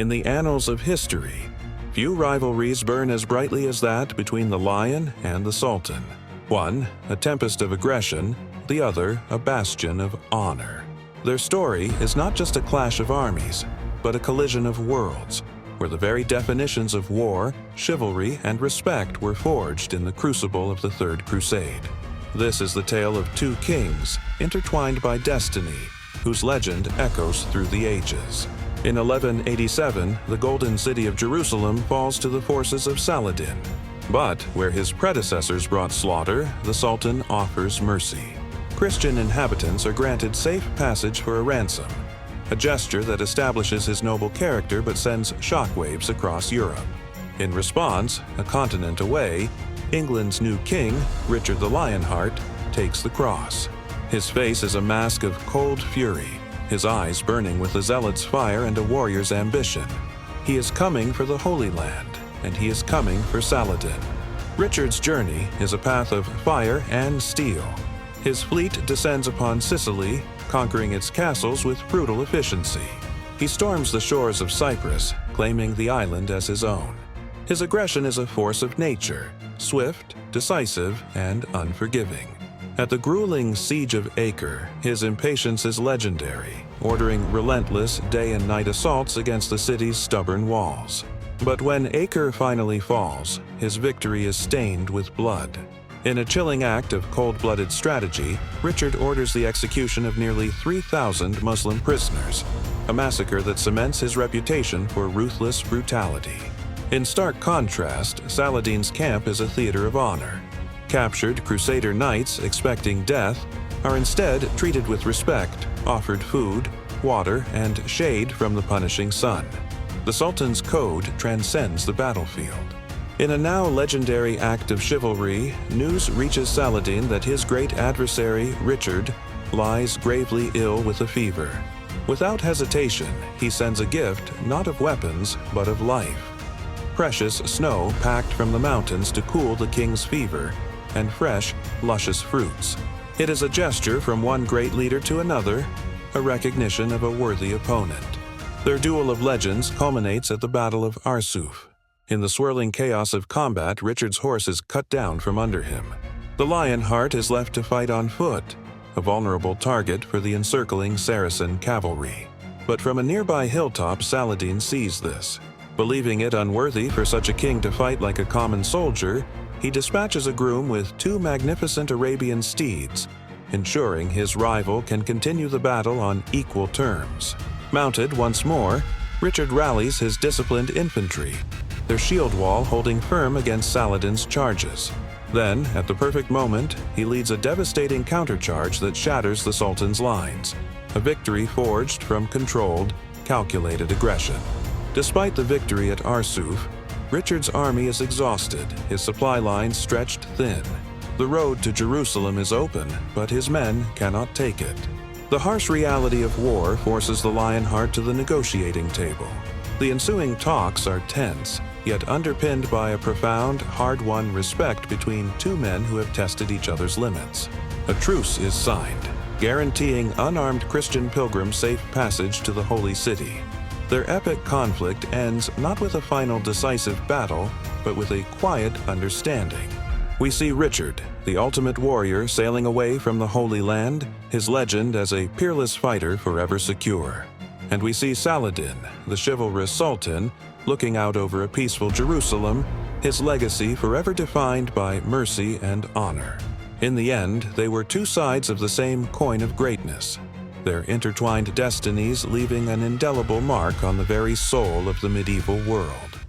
In the annals of history, few rivalries burn as brightly as that between the Lion and the Sultan. One, a tempest of aggression, the other, a bastion of honor. Their story is not just a clash of armies, but a collision of worlds, where the very definitions of war, chivalry, and respect were forged in the crucible of the Third Crusade. This is the tale of two kings, intertwined by destiny, whose legend echoes through the ages. In 1187, the Golden City of Jerusalem falls to the forces of Saladin. But where his predecessors brought slaughter, the Sultan offers mercy. Christian inhabitants are granted safe passage for a ransom, a gesture that establishes his noble character but sends shockwaves across Europe. In response, a continent away, England's new king, Richard the Lionheart, takes the cross. His face is a mask of cold fury, his eyes burning with a zealot's fire and a warrior's ambition. He is coming for the Holy Land, and he is coming for Saladin. Richard's journey is a path of fire and steel. His fleet descends upon Sicily, conquering its castles with brutal efficiency. He storms the shores of Cyprus, claiming the island as his own. His aggression is a force of nature, swift, decisive, and unforgiving. At the grueling Siege of Acre, his impatience is legendary, ordering relentless day and night assaults against the city's stubborn walls. But when Acre finally falls, his victory is stained with blood. In a chilling act of cold-blooded strategy, Richard orders the execution of nearly 3,000 Muslim prisoners, a massacre that cements his reputation for ruthless brutality. In stark contrast, Saladin's camp is a theater of honor. Captured Crusader knights expecting death are instead treated with respect, offered food, water, and shade from the punishing sun. The Sultan's code transcends the battlefield. In a now legendary act of chivalry, news reaches Saladin that his great adversary, Richard, lies gravely ill with a fever. Without hesitation, he sends a gift not of weapons, but of life. Precious snow packed from the mountains to cool the king's fever, and fresh, luscious fruits. It is a gesture from one great leader to another, a recognition of a worthy opponent. Their duel of legends culminates at the Battle of Arsuf. In the swirling chaos of combat, Richard's horse is cut down from under him. The Lionheart is left to fight on foot, a vulnerable target for the encircling Saracen cavalry. But from a nearby hilltop, Saladin sees this. Believing it unworthy for such a king to fight like a common soldier, he dispatches a groom with 2 magnificent Arabian steeds, ensuring his rival can continue the battle on equal terms. Mounted once more, Richard rallies his disciplined infantry, their shield wall holding firm against Saladin's charges. Then, at the perfect moment, he leads a devastating countercharge that shatters the Sultan's lines, a victory forged from controlled, calculated aggression. Despite the victory at Arsuf, Richard's army is exhausted, his supply lines stretched thin. The road to Jerusalem is open, but his men cannot take it. The harsh reality of war forces the Lionheart to the negotiating table. The ensuing talks are tense, yet underpinned by a profound, hard-won respect between two men who have tested each other's limits. A truce is signed, guaranteeing unarmed Christian pilgrims safe passage to the Holy City. Their epic conflict ends not with a final decisive battle, but with a quiet understanding. We see Richard, the ultimate warrior, sailing away from the Holy Land, his legend as a peerless fighter forever secure. And we see Saladin, the chivalrous Sultan, looking out over a peaceful Jerusalem, his legacy forever defined by mercy and honor. In the end, they were two sides of the same coin of greatness, their intertwined destinies leaving an indelible mark on the very soul of the medieval world.